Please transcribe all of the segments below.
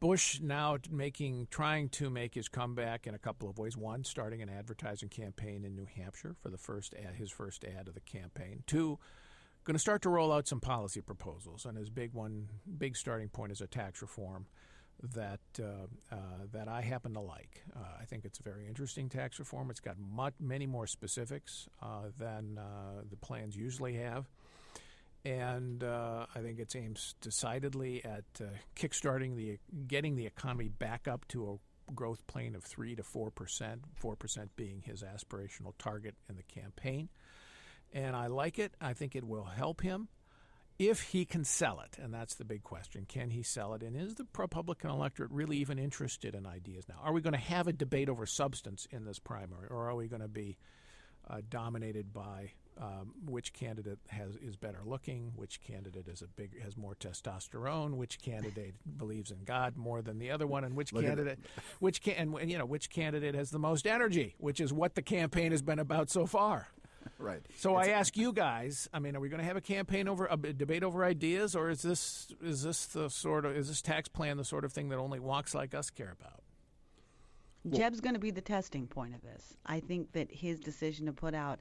Bush now trying to make his comeback in a couple of ways. One, starting an advertising campaign in New Hampshire for his first ad of the campaign. Two, going to start to roll out some policy proposals, and his big starting point is a tax reform that I happen to like. I think it's a very interesting tax reform. It's got many more specifics than the plans usually have. And I think it aims decidedly at kickstarting getting the economy back up to a growth plane of 3 to 4%, 4% being his aspirational target in the campaign. And I like it. I think it will help him if he can sell it. And that's the big question. Can he sell it? And is the Republican electorate really even interested in ideas now? Are we going to have a debate over substance in this primary, or are we going to be dominated by which candidate is better looking, which candidate has more testosterone, which candidate believes in God more than the other one, and which candidate has the most energy, which is what the campaign has been about so far. Right. So I ask you guys, I mean, are we going to have a debate over ideas, or is this tax plan the sort of thing that only wonks like us care about? Jeb's going to be the testing point of this. I think that his decision to put out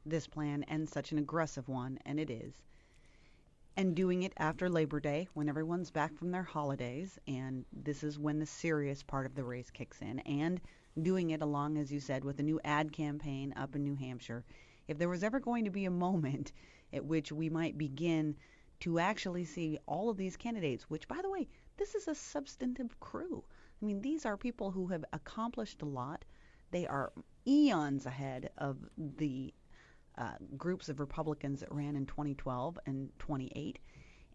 this plan, and such an aggressive one, and it is, and doing it after Labor Day when everyone's back from their holidays, and this is when the serious part of the race kicks in, and doing it along, as you said, with a new ad campaign up in New Hampshire. If there was ever going to be a moment at which we might begin to actually see all of these candidates, which, by the way, this is a substantive crew. I mean, these are people who have accomplished a lot. They are eons ahead of the groups of Republicans that ran in 2012 and 28.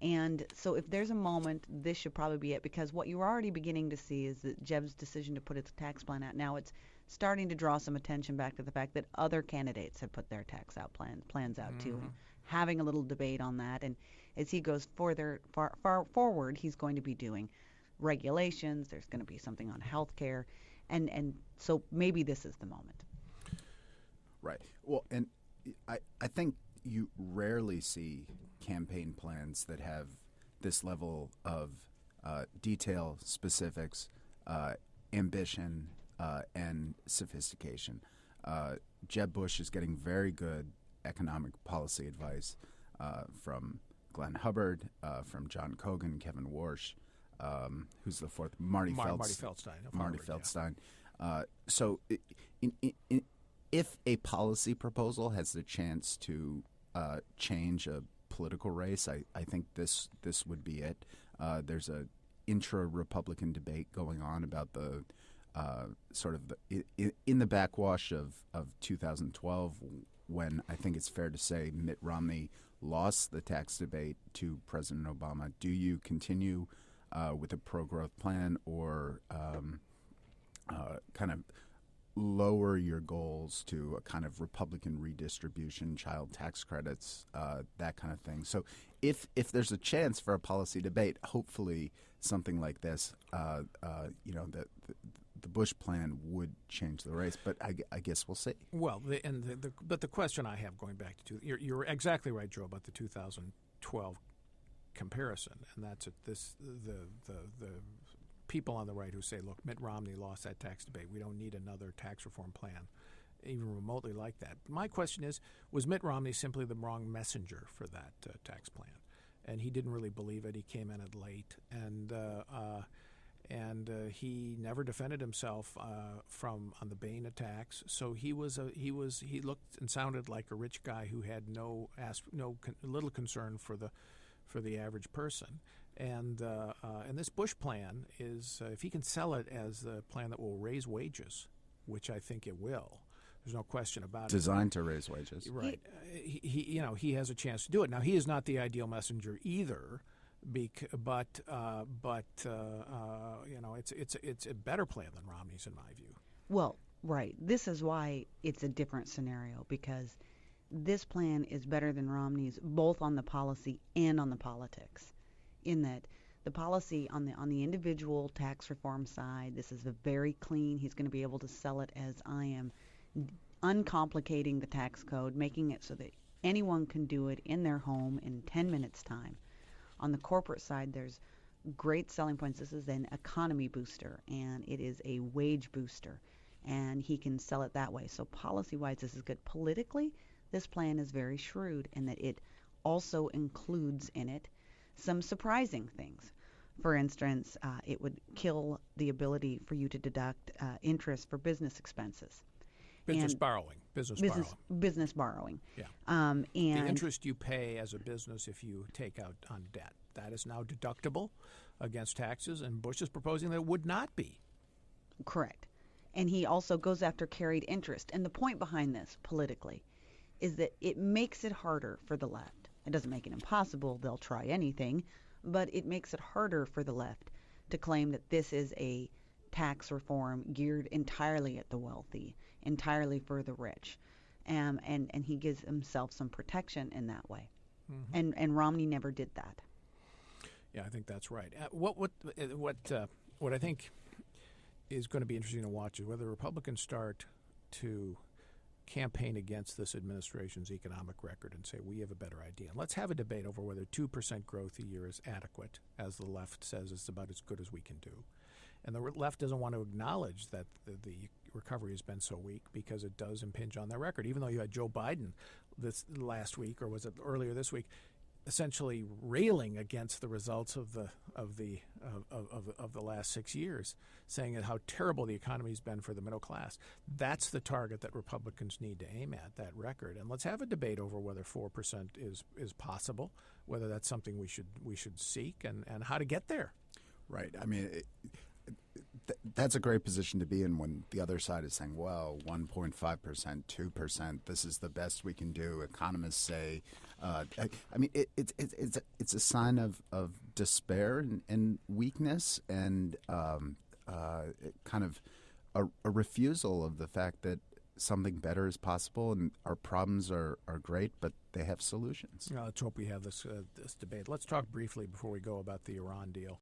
And so if there's a moment, this should probably be it, because what you're already beginning to see is that Jeb's decision to put its tax plan out. Now it's starting to draw some attention back to the fact that other candidates have put their tax out plans out too, and having a little debate on that. And as he goes far forward, he's going to be doing regulations. There's going to be something on health care. And so maybe this is the moment. Right. Well, and I think you rarely see campaign plans that have this level of detail, specifics, ambition, and sophistication. Jeb Bush is getting very good economic policy advice from Glenn Hubbard, from John Cogan, Kevin Warsh, who's the fourth, Marty Feldstein. Marty Feldstein. Yeah. So if a policy proposal has the chance to change a political race, I think this would be it. There's a intra-Republican debate going on about the in the backwash of 2012, when I think it's fair to say Mitt Romney lost the tax debate to President Obama. Do you continue with a pro-growth plan, or kind of lower your goals to a kind of Republican redistribution, child tax credits, that kind of thing? So if there's a chance for a policy debate, hopefully something like this, the Bush plan would change the race. But I guess we'll see. Well, but the question I have, going back to you're exactly right, Joe, about the 2012 comparison, and that's the people on the right who say, look, Mitt Romney lost that tax debate. We don't need another tax reform plan, even remotely like that. My question is, was Mitt Romney simply the wrong messenger for that tax plan? And he didn't really believe it. He came in it late, and he never defended himself on the Bain attacks. So he looked and sounded like a rich guy who had little concern for the average person. And this Bush plan is, if he can sell it as the plan that will raise wages, which I think it will, there's no question about it. Designed to raise wages, right? He has a chance to do it. Now, he is not the ideal messenger either, but it's a better plan than Romney's, in my view. Well, right. This is why it's a different scenario, because this plan is better than Romney's, both on the policy and on the politics, in that the policy on the individual tax reform side, this is a very clean. He's going to be able to sell it as, I am uncomplicating the tax code, making it so that anyone can do it in their home in 10 minutes time. On the corporate side, there's great selling points. This is an economy booster, and it is a wage booster, and he can sell it that way. So policy-wise, this is good. Politically, this plan is very shrewd in that it also includes in it some surprising things. For instance, it would kill the ability for you to deduct interest for business expenses. Business And borrowing. business borrowing. Yeah. And The interest you pay as a business if you take out on debt. That is now deductible against taxes, and Bush is proposing that it would not be. correct. And he also goes after carried interest. And the point behind this politically is that it makes it harder for the left. It doesn't make it impossible. They'll try anything, but it makes it harder for the left to claim that this is a tax reform geared entirely at the wealthy, entirely for the rich. And he gives himself some protection in that way. Mm-hmm. And Romney never did that. Yeah, I think that's right. What I think is going to be interesting to watch is whether Republicans start to campaign against this administration's economic record and say we have a better idea. And let's have a debate over whether 2% growth a year is adequate, as the left says it's about as good as we can do. And the left doesn't want to acknowledge that the recovery has been so weak because it does impinge on their record. Even though you had Joe Biden this last week, or was it earlier this week, essentially railing against the results of the last 6 years, saying how terrible the economy's been for the middle class. That's the target that Republicans need to aim at, that record. And let's have a debate over whether 4% is possible, whether that's something we should seek, and how to get there. Right. I mean, that's a great position to be in when the other side is saying, well, 1.5%, 2%, this is the best we can do. Economists say, I mean, it's a sign of despair and weakness, and kind of a refusal of the fact that something better is possible, and our problems are great, but they have solutions. Let's hope we have this debate. Let's talk briefly before we go about the Iran deal.